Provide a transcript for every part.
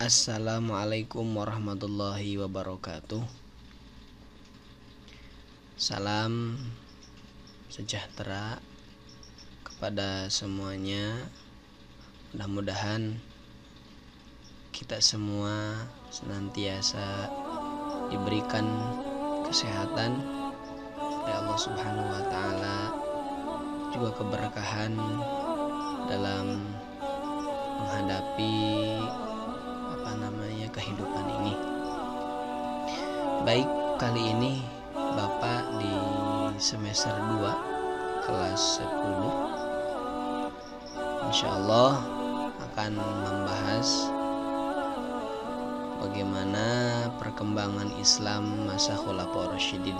Assalamualaikum warahmatullahi wabarakatuh. Salam sejahtera kepada semuanya. Mudah-mudahan kita semua senantiasa diberikan kesehatan oleh Allah Subhanahu wa taala, juga keberkahan dalam menghadapi kehidupan ini. Baik, kali ini Bapak di semester 2 kelas 10 insyaallah akan membahas bagaimana perkembangan Islam masa Khulafaur Rasyidin.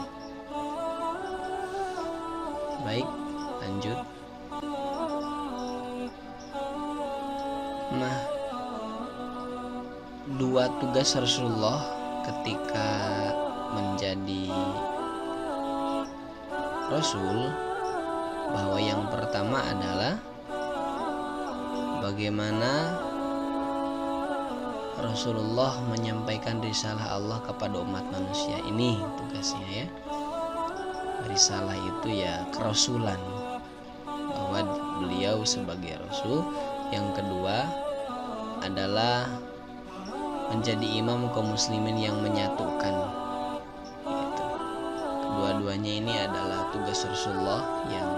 Baik, lanjut. Nah, dua tugas Rasulullah ketika menjadi Rasul, bahwa yang pertama adalah bagaimana Rasulullah menyampaikan risalah Allah kepada umat manusia. Ini tugasnya ya. Risalah itu ya kerasulan, bahwa beliau sebagai Rasul. Yang kedua adalah menjadi imam kaum muslimin yang menyatukan. Gitu. Kedua-duanya ini adalah tugas Rasulullah yang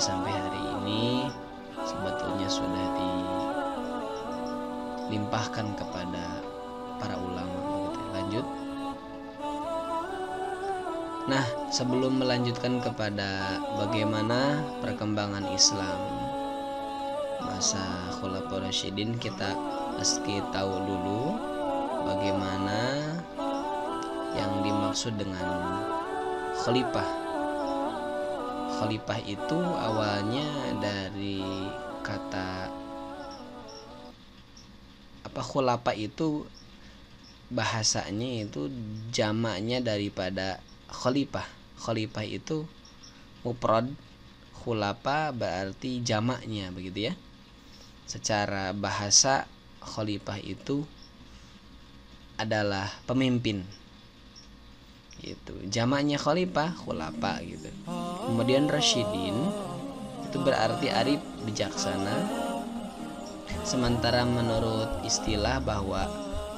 sampai hari ini sebetulnya sudah dilimpahkan kepada para ulama. Gitu. Lanjut. Nah, sebelum melanjutkan kepada bagaimana perkembangan Islam masa Khulafaur Rasyidin, kita meski tahu dulu bagaimana yang dimaksud dengan khalifah. Khalifah itu awalnya dari kata khulafa itu bahasanya itu jamaknya daripada khalifah. Khalifah itu mufrad, khulafa berarti jamaknya, begitu ya. Secara bahasa khalifah itu adalah pemimpin, gitu. Jamaknya khalifah, khulafa, gitu. Kemudian Rasyidin itu berarti arif, bijaksana. Sementara menurut istilah bahwa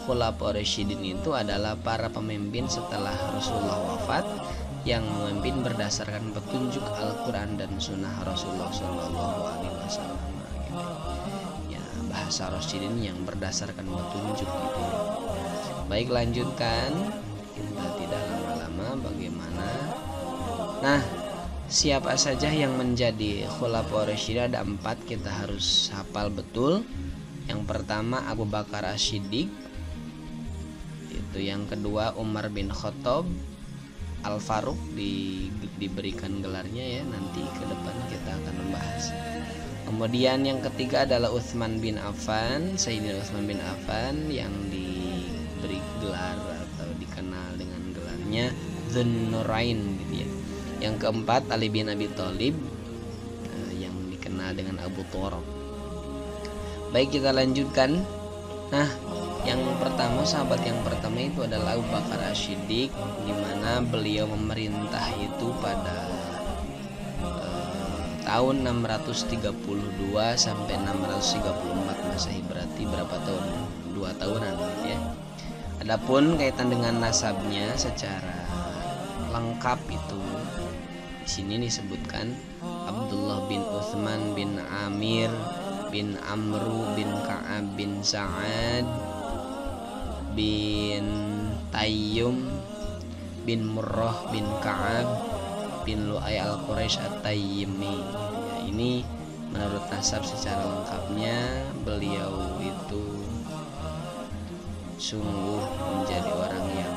Khulafaur Rasyidin itu adalah para pemimpin setelah Rasulullah wafat yang memimpin berdasarkan petunjuk Al-Quran dan Sunnah Rasulullah SAW. Bahasa Rasyidin yang berdasarkan petunjuk itu. Baik, lanjutkan. Kita tidak lama-lama bagaimana. Nah, siapa saja yang menjadi Khulafaur Rasyidin? Ada 4, kita harus hafal betul. Yang pertama Abu Bakar As-Siddiq, itu. Yang kedua Umar bin Khattab Al-Faruq, diberikan gelarnya ya, nanti ke depan kita akan membahas. Kemudian yang ketiga adalah Utsman bin Affan, Sayyidina Utsman bin Affan, yang diberi gelar atau dikenal dengan gelarnya Dzun-Nurain, gitu ya. Yang keempat Ali bin Abi Thalib, yang dikenal dengan Abu Thurab. Baik, kita lanjutkan. Nah, yang pertama, sahabat yang pertama itu adalah Abu Bakar As-Siddiq, di mana beliau memerintah itu pada tahun 632 sampai 634 Masehi, berarti berapa tahun? 2 tahunan, gitu ya. Adapun kaitan dengan nasabnya secara lengkap itu di sini disebutkan Abdullah bin Utsman bin Amir bin Amru bin Ka'ab bin Sa'ad bin Tayyum bin Murrah bin Ka'ab bin Lu'ay al-Quraisy at-Tayyimi. Ya, ini menurut nasab secara lengkapnya beliau itu sungguh menjadi orang yang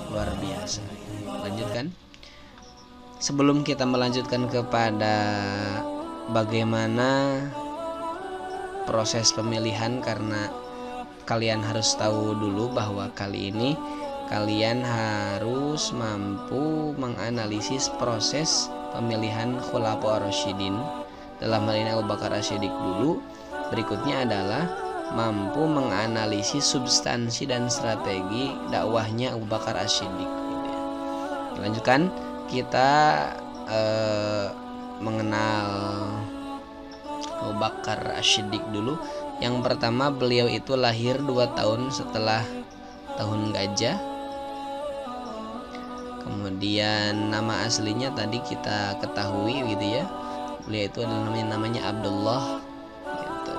luar biasa. Lanjutkan. Sebelum kita melanjutkan kepada bagaimana proses pemilihan, karena kalian harus tahu dulu bahwa kali ini kalian harus mampu menganalisis proses pemilihan Khulafaur Rasyidin. Dalam hal ini Abu Bakar As-Siddiq dulu. Berikutnya adalah mampu menganalisis substansi dan strategi dakwahnya Abu Bakar As-Siddiq gitu ya. Lanjutkan, kita mengenal Abu Bakar As-Siddiq dulu. Yang pertama, beliau itu lahir 2 tahun setelah tahun gajah. Kemudian nama aslinya tadi kita ketahui gitu ya. Beliau itu adalah namanya Abdullah gitu.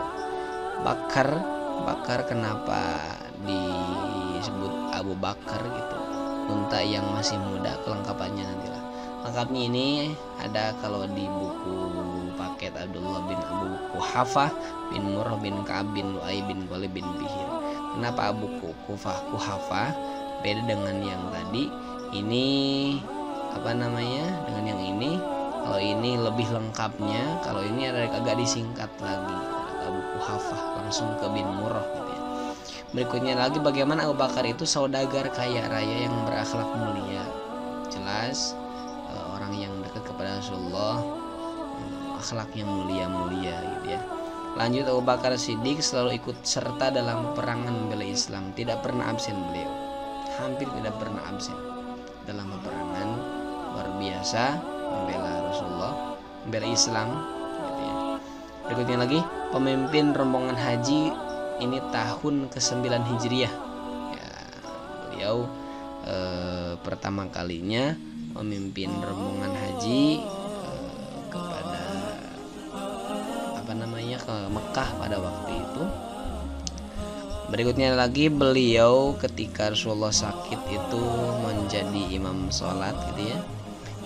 Bakar kenapa disebut Abu Bakar gitu? Unta yang masih muda, kelengkapannya nantilah. Lengkapnya ini ada kalau di buku paket Abdullah bin Abu Quhafah bin Murrah bin Ka'ab bin Lu'ay bin Ghalib bin Bihir. Kenapa Abu Quhafah beda dengan yang tadi? Ini dengan yang ini? Kalau ini lebih lengkapnya, kalau ini agak disingkat lagi. Abu Quhafah langsung ke bin Murrah gitu ya. Berikutnya lagi, bagaimana Abu Bakar itu saudagar kaya raya yang berakhlak mulia. Jelas orang yang dekat kepada Rasulullah, akhlaknya mulia gitu ya. Lanjut, Abu Bakar Siddiq selalu ikut serta dalam peperangan membela Islam. Tidak pernah absen beliau, hampir tidak pernah absen dalam peperangan. Luar biasa membela Rasulullah, membela Islam gitu ya. Berikutnya lagi, pemimpin rombongan haji ini tahun ke-9 Hijriah ya. Beliau pertama kalinya memimpin rombongan haji kepada ke Mekah pada waktu itu. Berikutnya lagi, beliau ketika Rasulullah sakit itu menjadi imam sholat gitu ya.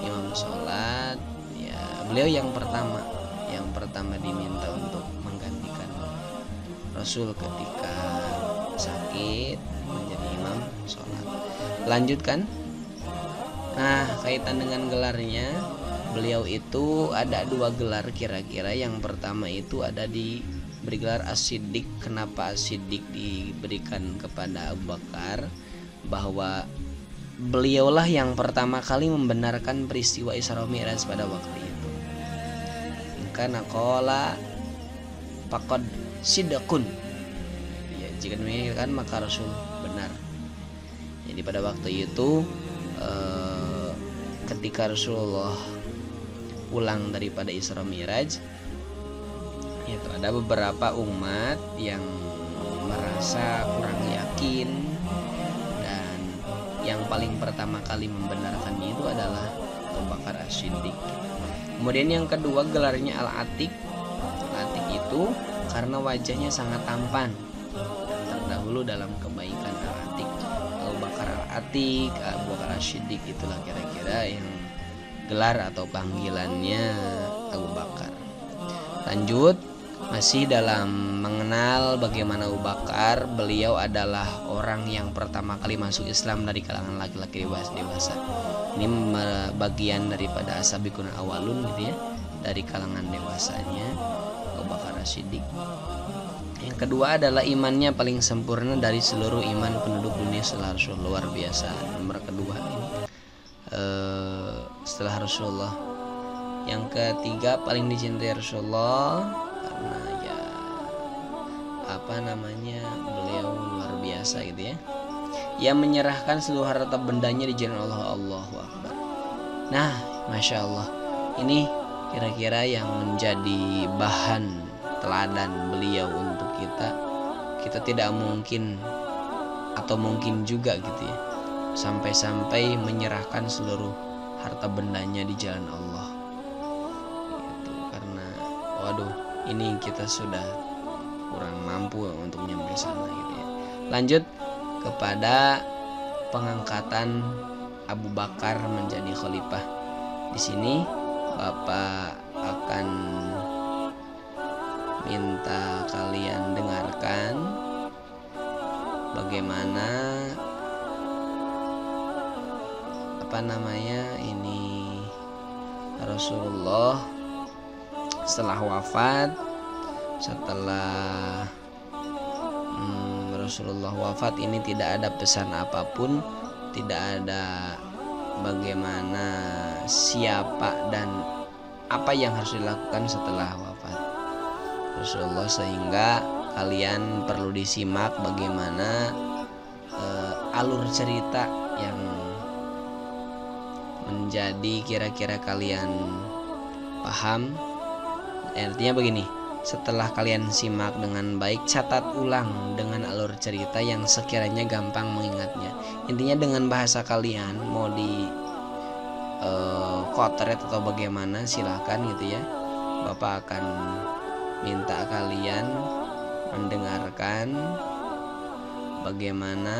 Imam sholat ya, beliau yang pertama diminta untuk menggantikan Rasul ketika sakit menjadi imam sholat. Lanjutkan. Nah, kaitan dengan gelarnya, beliau itu ada 2 gelar kira-kira. Yang pertama itu ada diberi gelar As-Siddiq. Kenapa As-Siddiq diberikan kepada Abu Bakar? Bahwa beliaulah yang pertama kali membenarkan peristiwa Isra Mi'raj pada waktu itu. Karena qala faqad sidqun ya, jika demikian maka Rasul benar. Jadi pada waktu itu ketika Rasulullah pulang daripada Isra Mi'raj, itu ada beberapa umat yang merasa kurang yakin, dan yang paling pertama kali membenarkannya itu adalah Abu Bakar As-Siddiq. Kemudian yang kedua, gelarnya Al-Atiq. Al-Atiq itu karena wajahnya sangat tampan dan terdahulu dalam kebaikan. Al-Atiq, Abu Bakar Al-Atiq, Abu Bakar As-Siddiq, itulah kira-kira yang gelar atau panggilannya Abu Bakar. Lanjut, masih dalam mengenal bagaimana Abu Bakar, beliau adalah orang yang pertama kali masuk Islam dari kalangan laki-laki dewasa. Ini bagian daripada asabiqun awalun gitu ya, dari kalangan dewasanya Abu Bakar As-Siddiq. Yang kedua adalah imannya paling sempurna dari seluruh iman penduduk dunia setelah Rasul. Luar biasa. Nomor kedua ini setelah Rasulullah. Yang ketiga, paling dicintai Rasulullah karena beliau luar biasa gitu ya. Yang menyerahkan seluruh harta bendanya di jalan Allah. Allahu Akbar. Nah, Masya Allah, ini kira-kira yang menjadi bahan teladan beliau untuk kita. Kita tidak mungkin atau mungkin juga gitu ya, sampai-sampai menyerahkan seluruh harta bendanya di jalan Allah gitu. Karena ini kita sudah kurang mampu untuk nyampe sana gitu ya. Lanjut kepada pengangkatan Abu Bakar menjadi khalifah. Di sini Bapak akan minta kalian dengarkan bagaimana ini Rasulullah setelah wafat. Setelah Rasulullah wafat ini tidak ada pesan apapun, tidak ada bagaimana siapa dan apa yang harus dilakukan setelah wafat Rasulullah, sehingga kalian perlu disimak bagaimana alur cerita yang menjadi kira-kira kalian paham. Artinya begini, setelah kalian simak dengan baik, catat ulang dengan alur cerita yang sekiranya gampang mengingatnya. Intinya dengan bahasa kalian, mau di kotret atau bagaimana silahkan gitu ya. Bapak akan minta kalian mendengarkan bagaimana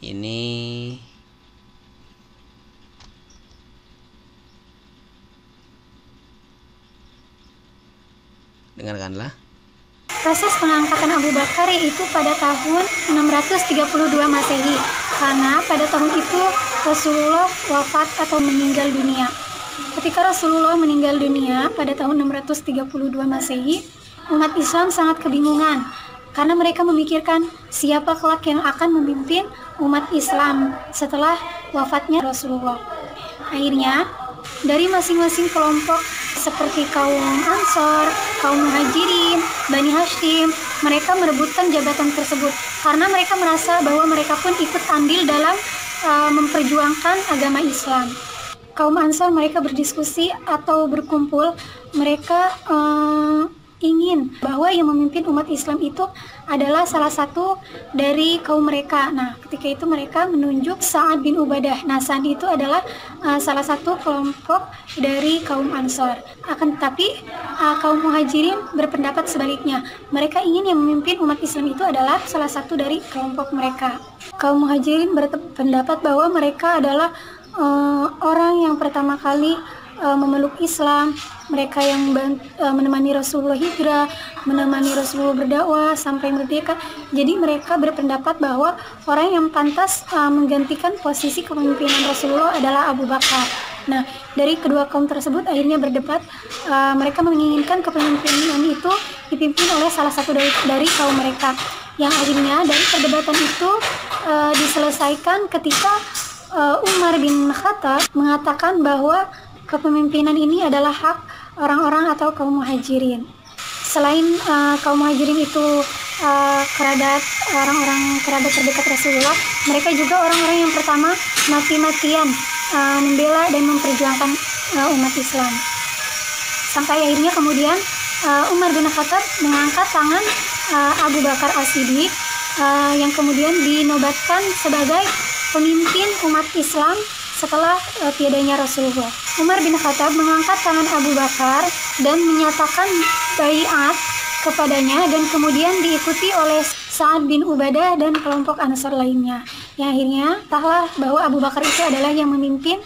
ini dengarkanlah. Proses pengangkatan Abu Bakar yaitu pada tahun 632 Masehi, karena pada tahun itu Rasulullah wafat atau meninggal dunia. Ketika Rasulullah meninggal dunia pada tahun 632 Masehi, umat Islam sangat kebingungan karena mereka memikirkan siapa kelak yang akan memimpin umat Islam setelah wafatnya Rasulullah. Akhirnya, dari masing-masing kelompok seperti kaum Ansor, kaum Muhajirin, Bani Hashim, mereka merebutkan jabatan tersebut karena mereka merasa bahwa mereka pun ikut andil dalam memperjuangkan agama Islam. Kaum Ansor mereka berdiskusi atau berkumpul, mereka ingin bahwa yang memimpin umat Islam itu adalah salah satu dari kaum mereka. Nah, ketika itu mereka menunjuk Sa'ad bin Ubadah. Nah, Sa'ad itu adalah salah satu kelompok dari kaum Ansor. Akan tetapi kaum Muhajirin berpendapat sebaliknya. Mereka ingin yang memimpin umat Islam itu adalah salah satu dari kelompok mereka. Kaum Muhajirin berpendapat bahwa mereka adalah orang yang pertama kali memeluk Islam, mereka yang menemani Rasulullah hijrah, menemani Rasulullah berdakwah sampai merdeka. Jadi mereka berpendapat bahwa orang yang pantas menggantikan posisi kepemimpinan Rasulullah adalah Abu Bakar. Nah, dari kedua kaum tersebut akhirnya berdebat. Mereka menginginkan kepemimpinan itu dipimpin oleh salah satu dari kaum mereka. Yang akhirnya dari perdebatan itu diselesaikan ketika Umar bin Khattab mengatakan bahwa kepemimpinan ini adalah hak orang-orang atau kaum Muhajirin. Selain kaum Muhajirin itu orang-orang kerabat terdekat Rasulullah, mereka juga orang-orang yang pertama mati-matian membela dan memperjuangkan umat Islam. Sampai akhirnya kemudian Umar bin Khattab mengangkat tangan Abu Bakar As-Siddiq yang kemudian dinobatkan sebagai pemimpin umat Islam setelah tiadanya Rasulullah. Umar bin Khattab mengangkat tangan Abu Bakar dan menyatakan baiat kepadanya, dan kemudian diikuti oleh Sa'ad bin Ubadah dan kelompok Ansar lainnya. Yang akhirnya entahlah bahwa Abu Bakar itu adalah yang memimpin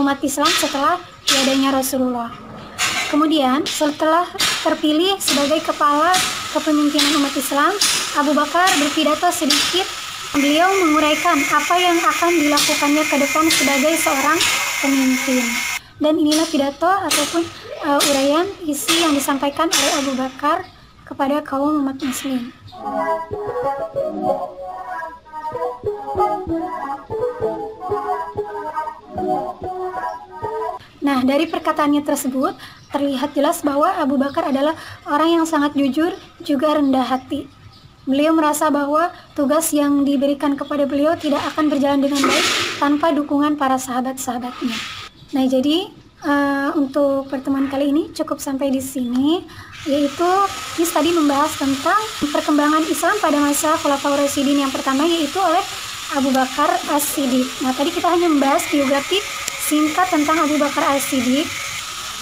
umat Islam setelah tiadanya Rasulullah. Kemudian setelah terpilih sebagai kepala kepemimpinan umat Islam, Abu Bakar berpidato sedikit. Beliau menguraikan apa yang akan dilakukannya ke depan sebagai seorang pemimpin. Dan inilah pidato ataupun uraian isi yang disampaikan oleh Abu Bakar kepada kaum umat muslim. Nah, dari perkataannya tersebut terlihat jelas bahwa Abu Bakar adalah orang yang sangat jujur juga rendah hati. Beliau merasa bahwa tugas yang diberikan kepada beliau tidak akan berjalan dengan baik tanpa dukungan para sahabat-sahabatnya. Nah, jadi untuk pertemuan kali ini cukup sampai di sini, yaitu Miss tadi membahas tentang perkembangan Islam pada masa Khulafaur Rasyidin yang pertama, yaitu oleh Abu Bakar As-Siddiq. Nah, tadi kita hanya membahas biografi singkat tentang Abu Bakar As-Siddiq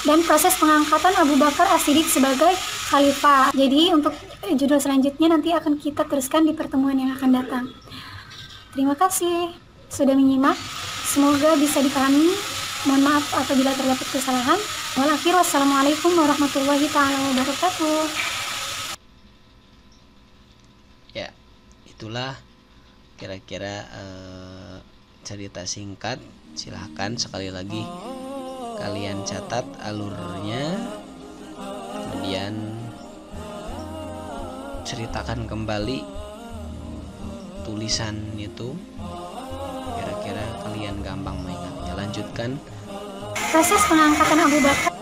dan proses pengangkatan Abu Bakar As-Siddiq sebagai khalifah. Jadi untuk judul selanjutnya nanti akan kita teruskan di pertemuan yang akan datang. Terima kasih sudah menyimak. Semoga bisa dipahami. Mohon maaf apabila terdapat kesalahan. Wassalamualaikum warahmatullahi wabarakatuh. Ya, itulah kira-kira cerita singkat. Silahkan sekali lagi kalian catat alurnya, kemudian ceritakan kembali tulisan itu, kira-kira kalian gampang mengingatnya. Lanjutkan Proses pengangkatan Abu Bakar.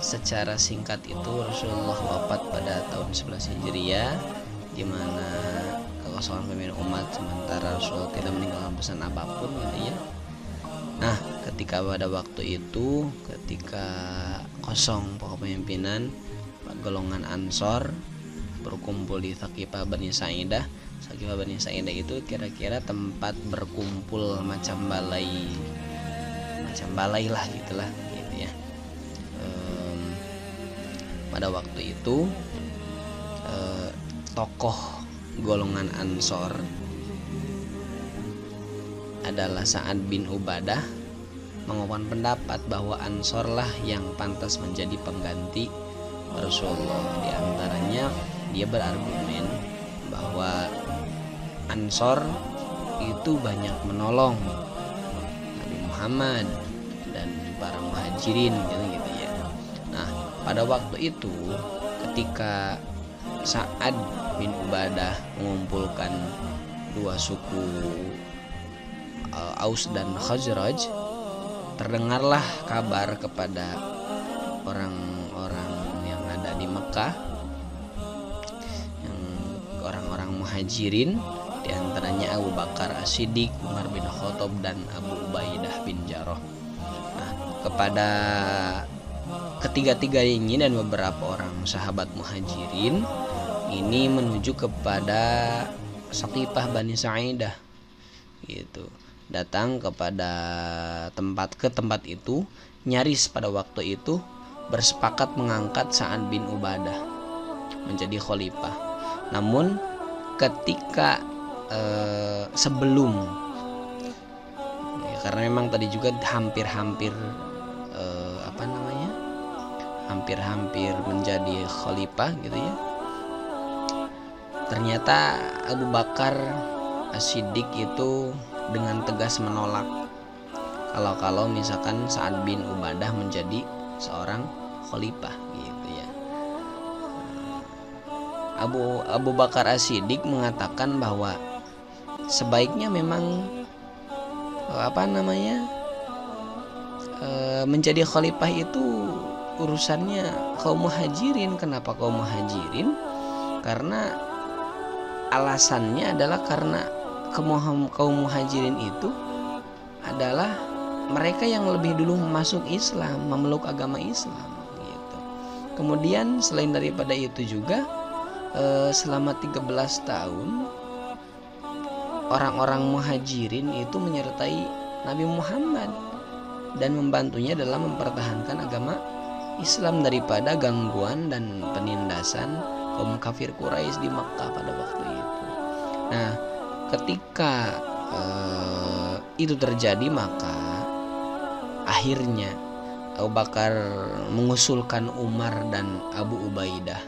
Secara singkat itu Rasulullah wafat pada tahun 11 Hijriah, di mana kekosongan pemimpin umat sementara Rasul tidak meninggalkan pesan apapun gitu ya. Nah, ketika pada waktu itu, ketika kosong kepemimpinan, golongan Ansor berkumpul di Thaqifah Bani Sa'idah. Thaqifah Bani Sa'idah itu kira-kira tempat berkumpul macam balai lah gitulah gitu ya. Pada waktu itu tokoh golongan Ansor adalah Sa'ad bin Ubadah mengungkapkan pendapat bahwa Ansor lah yang pantas menjadi pengganti Rasulullah. Di antaranya dia berargumen bahwa Ansor itu banyak menolong Nabi Muhammad dan para muhajirin gitu ya. Nah, pada waktu itu ketika Sa'ad bin Ubadah mengumpulkan dua suku Aus dan Khazraj, terdengarlah kabar kepada orang-orang yang ada di Mekah, yang orang-orang muhajirin, di antaranya Abu Bakar As-Siddiq, Umar bin Khattab dan Abu Ubaidah bin Jarrah. Nah, kepada ketiga-tiga ini dan beberapa orang sahabat muhajirin ini menuju kepada Thaqifah Bani Sa'idah gitu, datang kepada tempat itu, nyaris pada waktu itu bersepakat mengangkat Sa'ad bin Ubadah menjadi khalifah. Namun ketika sebelum ya, karena memang tadi juga hampir-hampir menjadi khalifah gitu ya, ternyata Abu Bakar As-Siddiq itu dengan tegas menolak kalau misalkan Sa'ad bin Ubadah menjadi seorang khalifah gitu ya. Abu Bakar As-Siddiq mengatakan bahwa sebaiknya memang menjadi khalifah itu urusannya kaum muhajirin. Kenapa kaum muhajirin? Karena alasannya adalah karena kaum muhajirin itu adalah mereka yang lebih dulu masuk Islam, memeluk agama Islam gitu. Kemudian selain daripada itu juga selama 13 tahun orang-orang muhajirin itu menyertai Nabi Muhammad dan membantunya dalam mempertahankan agama Islam daripada gangguan dan penindasan kaum kafir Quraisy di Makkah pada waktu itu. Nah, ketika itu terjadi, maka akhirnya Abu Bakar mengusulkan Umar dan Abu Ubaidah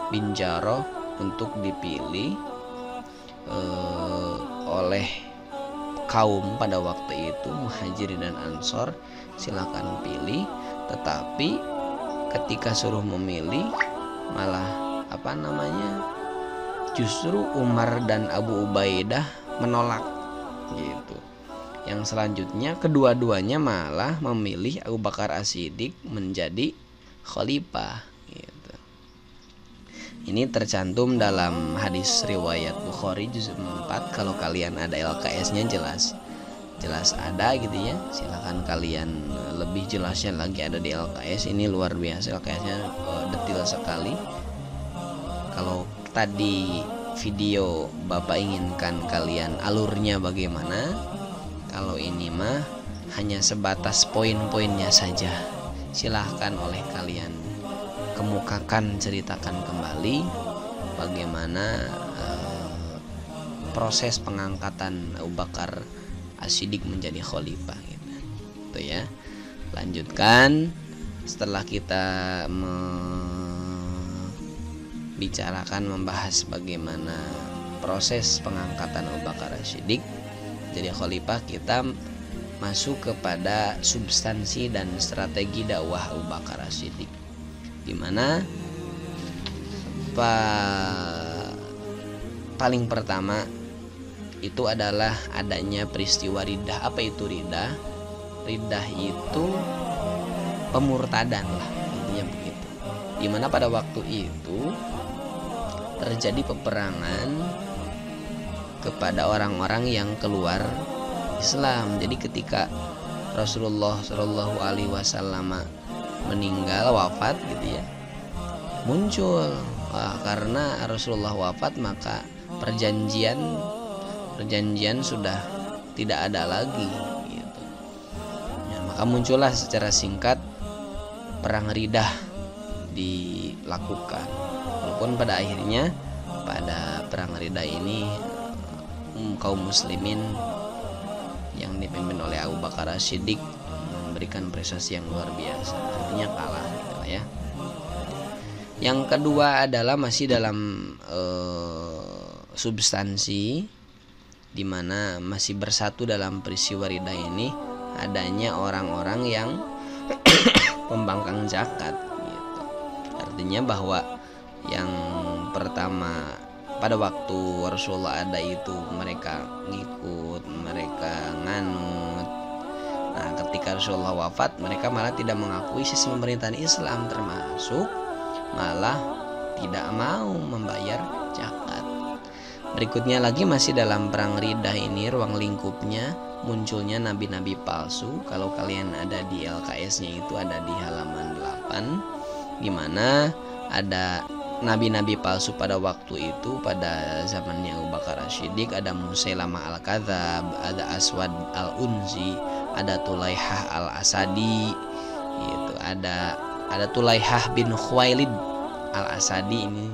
bin Jarrah untuk dipilih oleh kaum pada waktu itu Muhajirin dan Ansor, silakan pilih. Tetapi ketika suruh memilih malah justru Umar dan Abu Ubaidah menolak gitu. Yang selanjutnya kedua-duanya malah memilih Abu Bakar As-Siddiq menjadi khalifah gitu. Ini tercantum dalam hadis riwayat Bukhari juz 4. Kalau kalian ada LKS-nya jelas ada gitu ya. Silakan kalian lebih jelasnya lagi ada di LKS. Ini luar biasa LKS-nya, detail sekali. Kalau tadi video Bapak inginkan kalian alurnya bagaimana, kalau ini mah hanya sebatas poin-poinnya saja. Silahkan oleh kalian kemukakan, ceritakan kembali bagaimana proses pengangkatan Abu Bakar As-Siddiq menjadi khalifah gitu. Itu ya. Lanjutkan setelah kita membahas bagaimana proses pengangkatan Abu Bakar As-Siddiq jadi khalifah, kita masuk kepada substansi dan strategi dakwah Abu Bakar As-Siddiq, di mana paling pertama itu adalah adanya peristiwa riddah. Apa itu riddah? Riddah itu pemurtadan lah, intinya begitu. Dimana pada waktu itu terjadi peperangan kepada orang-orang yang keluar Islam. Jadi ketika Rasulullah Shallallahu Alaihi Wasallam meninggal, wafat gitu ya, muncul karena Rasulullah wafat maka perjanjian sudah tidak ada lagi gitu. Ya, maka muncullah secara singkat perang riddah dilakukan. Walaupun pada akhirnya pada perang riddah ini kaum muslimin yang dipimpin oleh Abu Bakar As-Siddiq memberikan prestasi yang luar biasa, artinya kalah gitu lah ya. Yang kedua adalah masih dalam substansi, di mana masih bersatu dalam peristiwa riddah ini adanya orang-orang yang pembangkang zakat gitu. Artinya bahwa yang pertama pada waktu Rasulullah ada itu mereka ngikut, mereka nganut. Nah, ketika Rasulullah wafat, mereka malah tidak mengakui sistem pemerintahan Islam, termasuk malah tidak mau membayar zakat. Berikutnya lagi masih dalam perang riddah ini, ruang lingkupnya munculnya nabi-nabi palsu. Kalau kalian ada di LKS-nya itu ada di halaman 8, di mana ada nabi-nabi palsu pada waktu itu, pada zamannya Abu Bakar As-Siddiq. Ada Musailamah Al-Kadzab, ada Aswad Al-Unsi, ada Tulaihah Al-Asadi gitu. Ada Tulaihah bin Khuwailid Al-Asadi ini,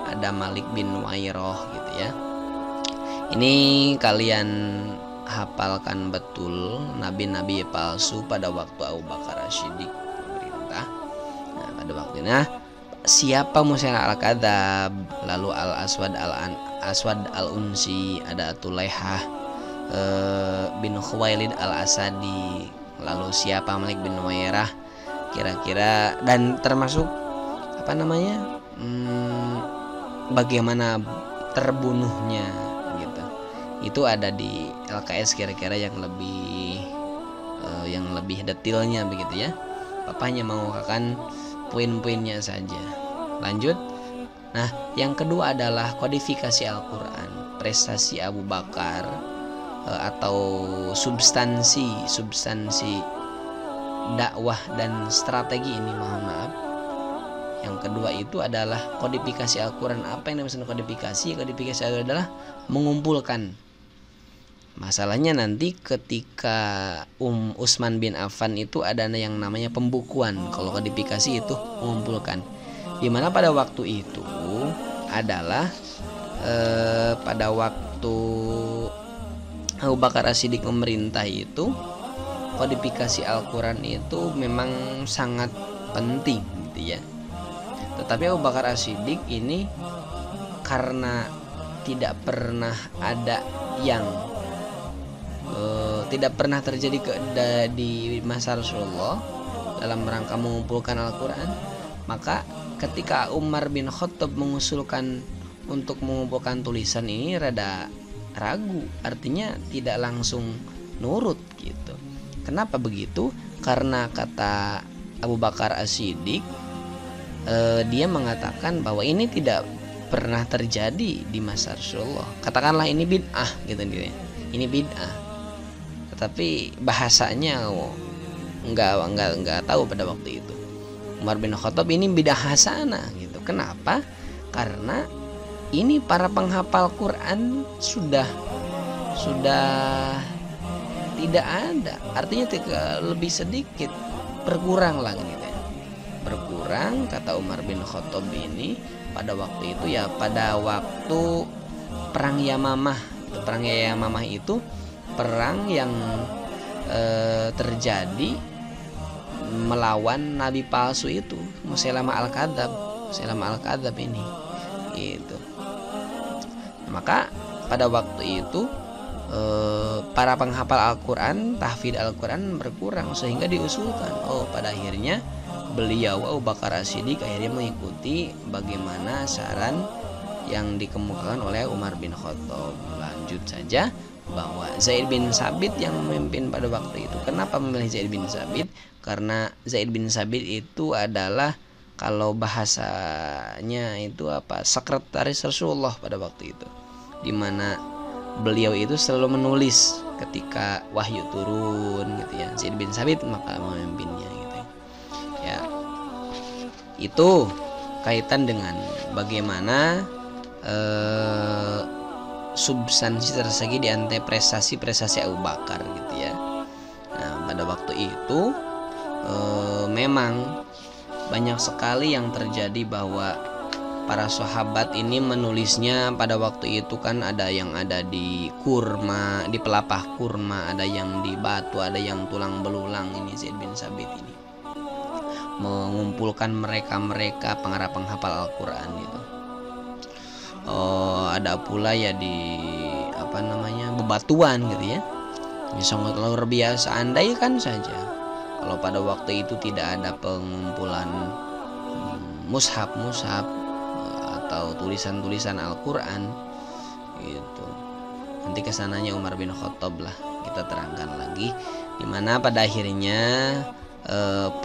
ada Malik bin Wairah gitu ya. Ini kalian hafalkan betul, nabi-nabi palsu pada waktu Abu Bakar As-Siddiq memerintah. Nah, pada waktunya siapa Musailamah Al-Kadzab, lalu Aswad Al-Unsi, ada Tulaihah bin Khuwailid Al-Asadi, lalu siapa Malik bin Wairah kira-kira, dan termasuk bagaimana terbunuhnya gitu. Itu ada di LKS kira-kira yang lebih detailnya begitu ya. Papa hanya mengukakan poin-poinnya saja. Lanjut. Nah, yang kedua adalah kodifikasi Al-Quran, prestasi Abu Bakar atau substansi dakwah dan strategi ini, mohon maaf. Yang kedua itu adalah kodifikasi Al-Quran. Apa yang namanya kodifikasi? Kodifikasi adalah mengumpulkan. Masalahnya nanti ketika Utsman bin Affan itu ada yang namanya pembukuan. Kalau kodifikasi itu mengumpulkan. Dimana pada waktu itu adalah pada waktu Abu Bakar As-Siddiq memerintah itu, kodifikasi Al-Quran itu memang sangat penting gitu ya. Tetapi Abu Bakar As-Siddiq ini karena tidak pernah ada yang tidak pernah terjadi di masa Rasulullah dalam rangka mengumpulkan Al-Quran, maka ketika Umar bin Khattab mengusulkan untuk mengumpulkan tulisan ini rada ragu, artinya tidak langsung nurut gitu. Kenapa begitu? Karena kata Abu Bakar As-Siddiq, dia mengatakan bahwa ini tidak pernah terjadi di masa Rasulullah. Katakanlah ini bid'ah gitu dia. Ini bid'ah. Tetapi bahasanya enggak tahu pada waktu itu. Umar bin Khattab ini bid'ah hasanah gitu. Kenapa? Karena ini para penghafal Quran sudah tidak ada. Artinya lebih sedikit, berkurang lah gitu. Berkurang, kata Umar bin Khattab ini pada waktu itu ya, pada waktu perang Yamamah. Perang Yamamah itu perang yang terjadi melawan nabi palsu itu, Musailamah Al-Kadzab ini gitu. Maka pada waktu itu para penghafal Al-Quran, tahfidz Al-Quran berkurang, sehingga diusulkan pada akhirnya beliau Abu Bakar As-Siddiq akhirnya mengikuti bagaimana saran yang dikemukakan oleh Umar bin Khattab. Lanjut saja, bahwa Zaid bin Sabit yang memimpin pada waktu itu. Kenapa memilih Zaid bin Sabit? Karena Zaid bin Sabit itu adalah, kalau bahasanya itu apa, sekretaris Rasulullah pada waktu itu, dimana beliau itu selalu menulis ketika wahyu turun gitu ya. Zaid bin Sabit maka memimpinnya gitu ya. Itu kaitan dengan bagaimana substansi tersegi di antara prestasi-prestasi Abu Bakar gitu ya. Nah, pada waktu itu memang banyak sekali yang terjadi bahwa para sahabat ini menulisnya pada waktu itu kan, ada yang ada di kurma, di pelapah kurma, ada yang di batu, ada yang tulang belulang. Ini Zaid bin Sabit ini mengumpulkan mereka penghafal Al-Quran gitu. Ada pula ya di bebatuan gitu ya. Ini sangat luar biasa. Andaikan saja kalau pada waktu itu tidak ada pengumpulan mushaf atau tulisan-tulisan Al-Quran gitu, nanti kesananya Umar bin Khattab lah. Kita terangkan lagi, dimana pada akhirnya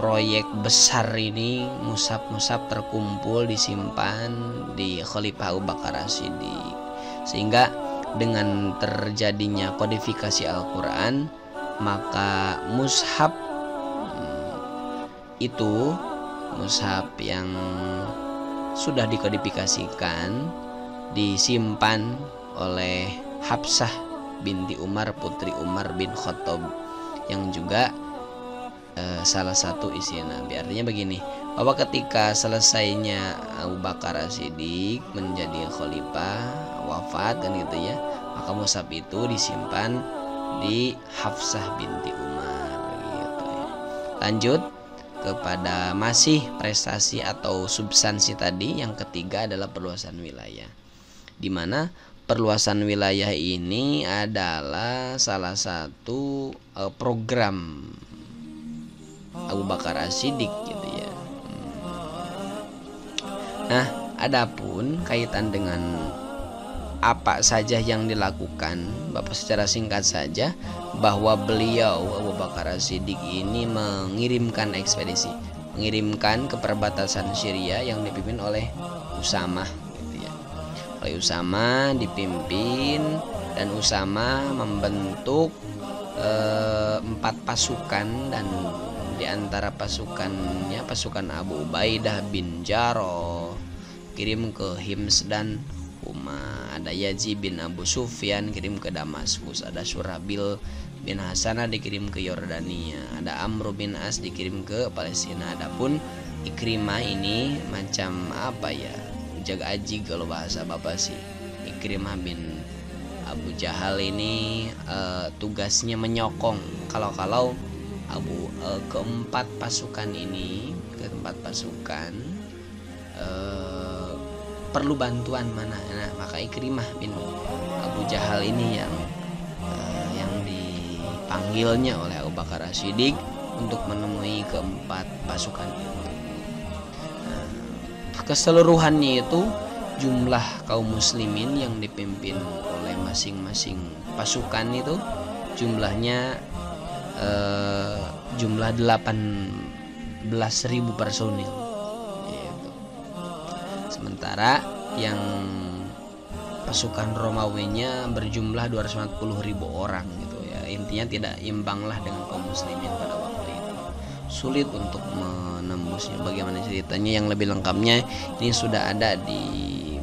proyek besar ini, mushaf terkumpul disimpan di Khalifah Abu Bakar As-Siddiq, sehingga dengan terjadinya kodifikasi Al-Quran, maka mushaf itu, mushaf yang sudah dikodifikasikan, disimpan oleh Hafsah binti Umar, putri Umar bin Khattab, yang juga salah satu istri Nabi. Artinya begini, bahwa ketika selesainya Abu Bakar As-Siddiq menjadi khalifah, wafat kan gitu ya, maka mushaf itu disimpan di Hafsah binti Umar gitu ya. Lanjut kepada masih prestasi atau substansi tadi, yang ketiga adalah perluasan wilayah, di mana perluasan wilayah ini adalah salah satu program Abu Bakar As-Siddiq gitu ya. Nah, adapun kaitan dengan apa saja yang dilakukan, Bapak secara singkat saja, bahwa beliau Abu Bakar As-Siddiq ini mengirimkan ekspedisi, mengirimkan ke perbatasan Syria yang dipimpin oleh Usamah gitu ya. Oleh Usamah dipimpin, dan Usamah membentuk 4 pasukan, dan di antara pasukannya pasukan Abu Ubaidah bin Jarrah kirim ke Hims dan Huma. Ada Yazid bin Abu Sufyan kirim ke Damaskus. Ada Surabil bin Hasanah dikirim ke Yordania. Ada Amr bin As dikirim ke Palestina. Adapun Ikrimah ini macam apa ya, jaga aji kalau bahasa bapak sih. Ikrimah bin Abu Jahal ini tugasnya menyokong kalau keempat pasukan perlu bantuan mana. Nah, maka Ikrimah bin Abu Jahal ini yang dipanggilnya oleh Abu Bakar As-Siddiq untuk menemui keempat pasukan itu. Nah, keseluruhannya itu jumlah kaum muslimin yang dipimpin oleh masing-masing pasukan itu jumlahnya jumlah 18.000 personil gitu. Sementara yang pasukan Romawinya berjumlah 240.000 orang gitu ya. Intinya tidak imbang lah dengan kaum muslimin pada waktu itu. Sulit untuk menembusnya. Bagaimana ceritanya yang lebih lengkapnya ini sudah ada di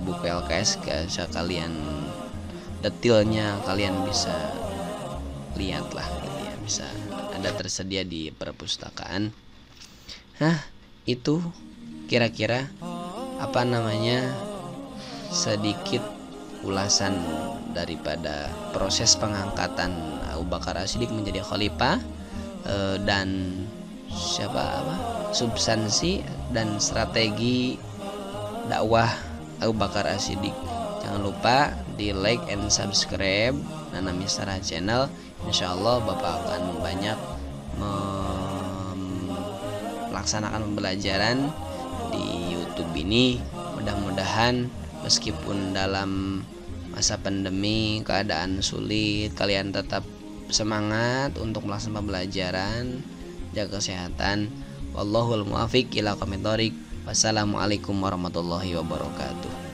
buku LKS, kalian detailnya kalian bisa lihat lah gitu ya, bisa ada tersedia di perpustakaan. Nah, itu kira-kira sedikit ulasan daripada proses pengangkatan Abu Bakar As-Siddiq menjadi khalifah, dan substansi dan strategi dakwah Abu Bakar As-Siddiq. Jangan lupa di like and subscribe Nana Mistara channel. Insyaallah Bapak akan banyak melaksanakan pembelajaran di YouTube ini. Mudah-mudahan Meskipun dalam masa pandemi, keadaan sulit, kalian tetap semangat untuk melaksanakan pembelajaran, jaga kesehatan. Wallahul muwaffiq ila aqwamit thoriq. Wassalamualaikum warahmatullahi wabarakatuh.